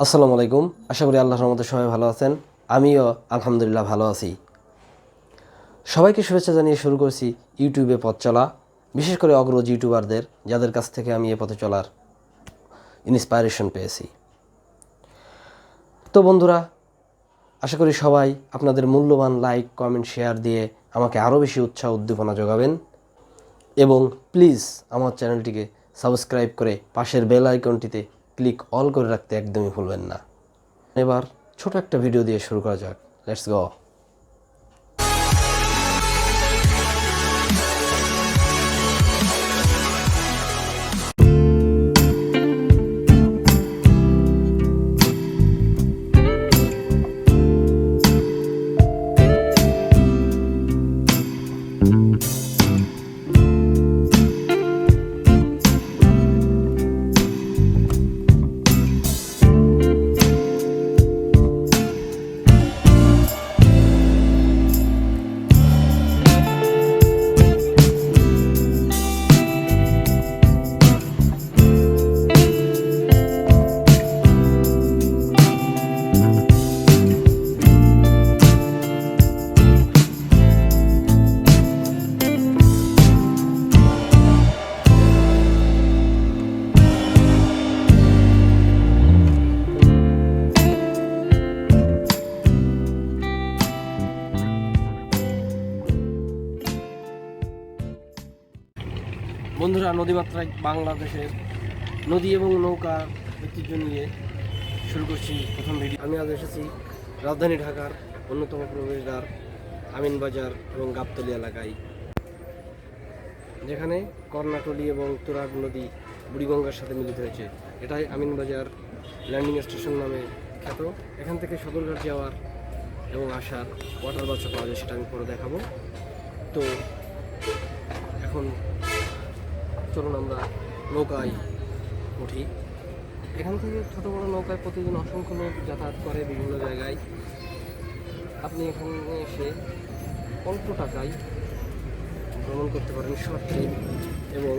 আসসালামুআলাইকুম। আশা করি আল্লাহর রহমতে সবাই ভালো আছেন। আমিও আলহামদুলিল্লাহ ভালো আছি। সবাইকে শুভেচ্ছা জানিয়ে শুরু করছি ইউটিউবে পথ চলা, বিশেষ করে অগ্রজ ইউটিউবারদের, যাদের কাছ থেকে আমি এ পথে চলার ইন্সপায়ারেশন পেয়েছি। তো বন্ধুরা, আশা করি সবাই আপনাদের মূল্যবান লাইক, কমেন্ট, শেয়ার দিয়ে আমাকে আরও বেশি উৎসাহ উদ্দীপনা যোগাবেন এবং প্লিজ আমার চ্যানেলটিকে সাবস্ক্রাইব করে পাশের বেল আইকনটিতে ক্লিক অল করে রাখতে একদমই ভুলবেন না। এবার ছোট একটা ভিডিও দিয়ে শুরু করা যাক। Let's go. বন্ধুরা, নদীমাতৃক বাংলাদেশের নদী এবং নৌকার ঐতিহ্য নিয়ে শুরু করছি প্রথম ভিডিও। আমি আজ এসেছি রাজধানী ঢাকার অন্যতম প্রবেশদ্বার আমিনবাজার এবং গাবতলী এলাকায়, যেখানে কর্ণাটলী এবং তুরাগ নদী বুড়িগঙ্গার সাথে মিলিত হয়েছে। এটাই আমিনবাজার ল্যান্ডিং স্টেশন নামে খ্যাত। এখান থেকে সদরঘাট যাওয়ার এবং আসার ওয়াটার বাসও পাওয়া যায়, সেটা আমি পরে দেখাবো। তো এখন চলুন আমরা নৌকায় উঠি। এখান থেকে ছোটো বড়ো নৌকায় প্রতিদিন অসংখ্য লোক যাতায়াত করে বিভিন্ন জায়গায়। আপনি এখানে এসে অল্প টাকায় ভ্রমণ করতে পারেন শর্ট ট্রিপ, এবং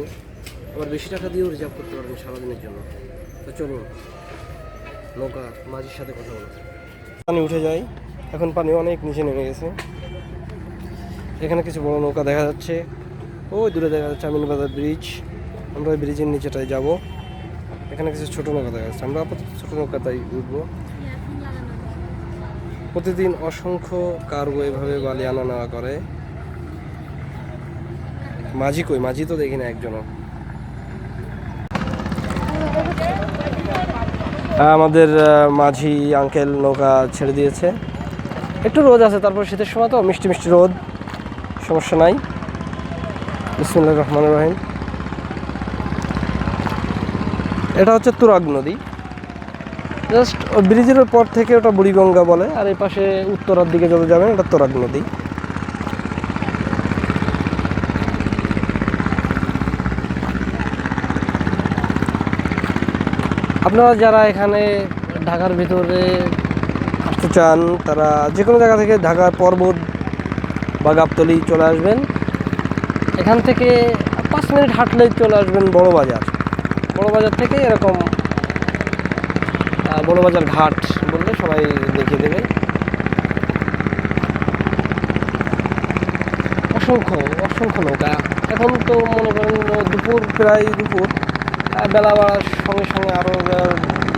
আবার বেশি টাকা দিয়েও রিজার্ভ করতে পারেন সারাদিনের জন্য। তো চলুন নৌকার মাঝির সাথে কথা বলুন। পানি উঠে যায়, এখন পানি অনেক নিচে নেমে গেছে। এখানে কিছু বড় নৌকা দেখা যাচ্ছে, ওই দূরে দেখা যাচ্ছে আমিনবাজার ব্রিজ। আমরা ওই ব্রিজের নিচেটায় যাব। এখানে কিছু ছোটো নৌকা দেখা যাচ্ছে, আমরা আপাতত ছোটো নৌকাটাই উঠবো। প্রতিদিন অসংখ্য কার্গো এভাবে বালি আনা নেওয়া করে। মাঝি কই? মাঝি তো দেখি না একজনও। আমাদের মাঝি আঙ্কেল নৌকা ছেড়ে দিয়েছে। একটু রোদ আছে, তারপর শীতের সময় তো মিষ্টি মিষ্টি রোদ, সমস্যা নাই। বিসমিল্লাহির রহমানির রহিম। এটা হচ্ছে তুরাগ নদী। জাস্ট ব্রিজের পর থেকে ওটা বুড়িগঙ্গা বলে, আর এই পাশে উত্তরার দিকে যত যাবেন এটা তুরাগ নদী। আপনারা যারা এখানে ঢাকার ভিতরে আসতে চান, তারা যে কোনো জায়গা থেকে ঢাকার পর্বত বা গাবতলী চলে আসবেন। এখান থেকে 5 মিনিট হাঁটলেই চলে আসবেন বড় বাজার। বড় বাজার থেকে এরকম বড় বাজার ঘাট বললে সবাই দেখিয়ে দেবে। অসংখ্য অসংখ্য নৌকা। এখন তো মনে করেন দুপুর, প্রায় দুপুর, বেলা বাড়ার সঙ্গে সঙ্গে আরও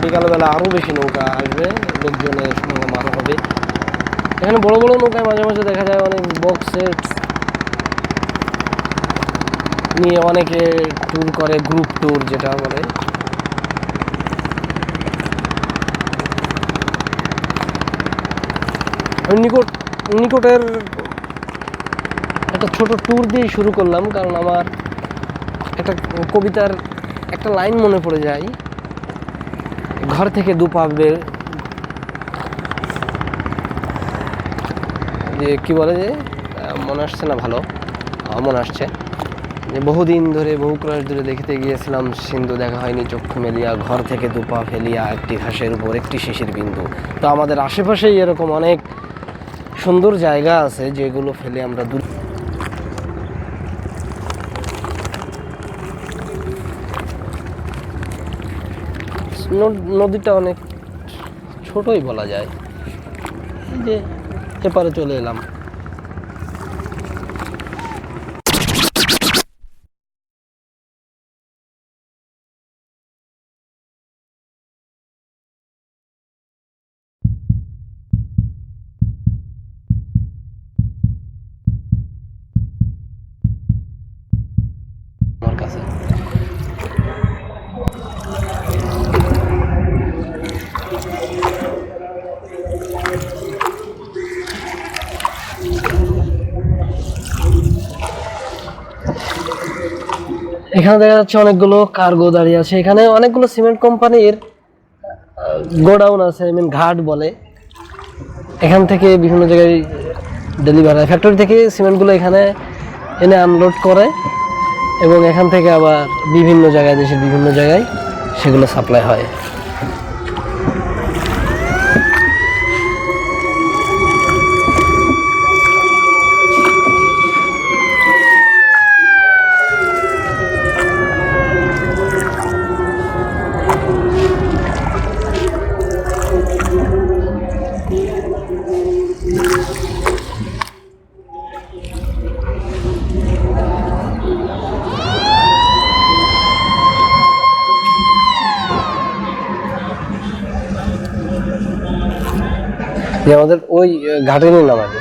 বিকালবেলা আরও বেশি নৌকা আসবে, লোকজনের সমাগম আরও হবে। এখানে বড় বড় নৌকায় মাঝে মাঝে দেখা যায় অনেক বক্স সেট নিয়ে অনেকে ট্যুর করে, গ্রুপ ট্যুর যেটা বলে। নিকটের একটা ছোট ট্যুর দিয়ে শুরু করলাম, কারণ আমার একটা কবিতার একটা লাইন মনে পড়ে যায়, ঘর থেকে দুপা বের, যে কী বলে, যে মনে আসছে না, ভালো মনে আসছে, যে বহুদিন ধরে বহু ক্রস ধরে দেখিতে গিয়েছিলাম সিন্ধু, দেখা হয়নি চক্ষু মেলিয়া, ঘর থেকে দুপা ফেলিয়া একটি ঘাসের উপর একটি শিশির বিন্দু। তো আমাদের আশেপাশেই এরকম অনেক সুন্দর জায়গা আছে যেগুলো ফেলে আমরা দূর। নদীটা অনেক ছোটই বলা যায়। এই যে এপারে চলে এলাম। আমার কাছে এখানে দেখা যাচ্ছে অনেকগুলো কার্গো দাঁড়িয়ে আছে। এখানে অনেকগুলো সিমেন্ট কোম্পানির গোডাউন আছে, আই মিন ঘাট বলে। এখান থেকে বিভিন্ন জায়গায় ডেলিভার হয়, ফ্যাক্টরি থেকে সিমেন্টগুলো এখানে এনে আনলোড করে এবং এখান থেকে আবার বিভিন্ন জায়গায়, দেশের বিভিন্ন জায়গায় সেগুলো সাপ্লাই হয়। আমাদের ওই ঘাটে নিয়ে নামাবে।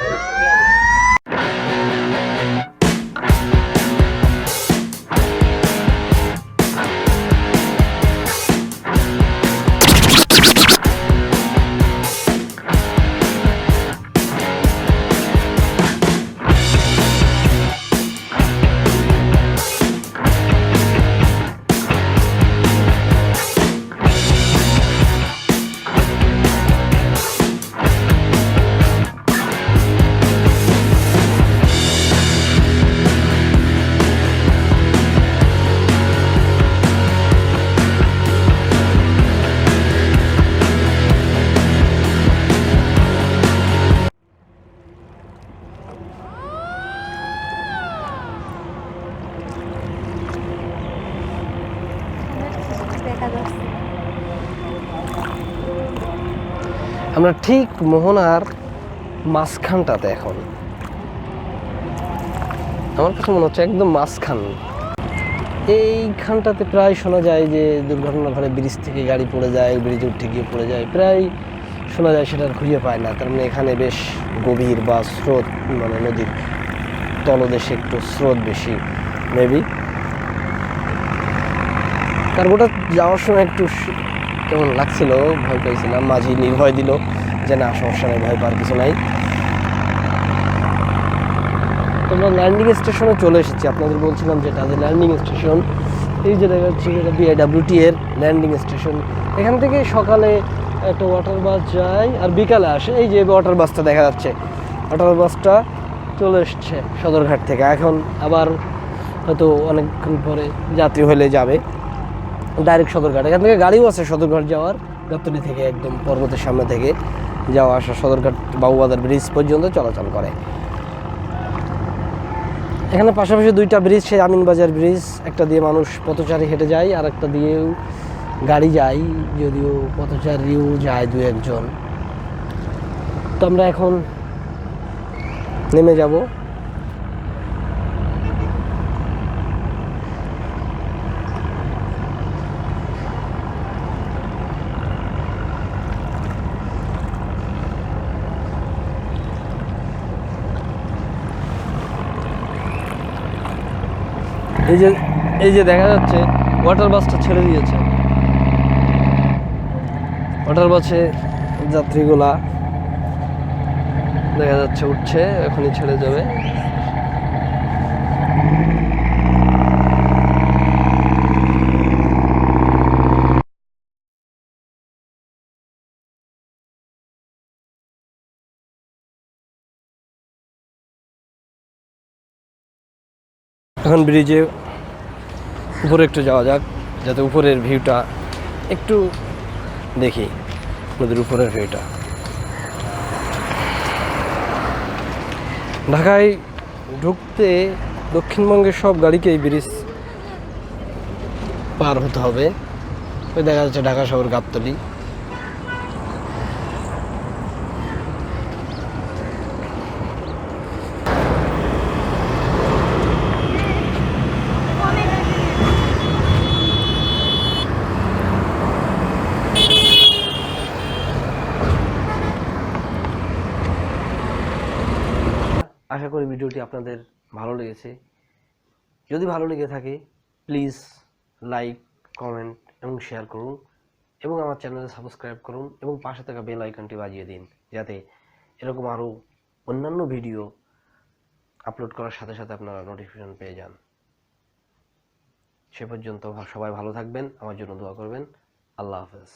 আমরা ঠিক মোহনার মাঝখানটাতে এখন, আমার কাছে মনে হচ্ছে একদম মাঝখান। এইখানটাতে প্রায় শোনা যায় যে দুর্ঘটনা ঘটে, ব্রিজ থেকে গাড়ি পড়ে যায়, ব্রিজ উঠে গিয়ে পড়ে যায়, প্রায় শোনা যায়, সেটা খুঁজে পায় না। তার মানে এখানে বেশ গভীর বা স্রোত, মানে নদীর তলদেশে একটু স্রোত বেশি মেবি। কার্গোটা যাওয়ার সময় একটু কেমন লাগছিল, ভয় পাইছিলাম, মাঝি নির্ভয় দিল যে না সমস্যা নেই, ভয় পাওয়ার কিছু নাই। আমরা ল্যান্ডিং স্টেশনে চলে এসেছি, আপনাদের বলছিলাম যেটা যে ল্যান্ডিং স্টেশন, এই যে দেখা যাচ্ছে যেটা BIWT এর ল্যান্ডিং স্টেশন। এখান থেকে সকালে একটা ওয়াটার বাস যায় আর বিকালে আসে। এই যে ওয়াটার বাসটা দেখা যাচ্ছে, ওয়াটার বাসটা চলে এসছে সদরঘাট থেকে। এখন আবার হয়তো অনেকক্ষণ পরে যাত্রী হলে যাবে ডাইরেক্ট সদরঘাট। এখান থেকে গাড়িও আছে সদরঘাট যাওয়ার, গাবতলী থেকে একদম পর্বতের সামনে থেকে যাওয়া আসা সদরঘাট বাবুবাজার ব্রিজ পর্যন্ত চলাচল করে। এখানে পাশাপাশি দুইটা ব্রিজ, সেই আমিনবাজার ব্রিজ, একটা দিয়ে মানুষ পথচারী হেঁটে যায় আর একটা দিয়েও গাড়ি যায়, যদিও পথচারীও যায় দু একজন। তো আমরা এখন নেমে যাব। এই যে দেখা যাচ্ছে ওয়াটার বাসটা ছেড়ে দিয়েছে, ওয়াটার বাসে যাত্রীগুলা দেখা যাচ্ছে উঠছে, এখনই ছেড়ে যাবে। এখন ব্রিজে উপরে একটু যাওয়া যাক, যাতে উপরের ভিউটা একটু দেখি, নদীর উপরের ভিউটা। ঢাকায় ঢুকতে দক্ষিণবঙ্গের সব গাড়িকে এই ব্রিজ পার হতে হবে। ওই দেখা যাচ্ছে ঢাকা শহর গাবতলী। আশা করি ভিডিওটি আপনাদের ভালো লেগেছে। যদি ভালো লেগে থাকে প্লিজ লাইক, কমেন্ট এবং শেয়ার করুন এবং আমার চ্যানেলে সাবস্ক্রাইব করুন এবং পাশে থাকা বেল আইকনটি বাজিয়ে দিন, যাতে এরকম আরও অন্যান্য ভিডিও আপলোড করার সাথে সাথে আপনারা নোটিফিকেশন পেয়ে যান। সে পর্যন্ত সবাই ভালো থাকবেন, আমার জন্য দোয়া করবেন। আল্লাহ হাফেজ।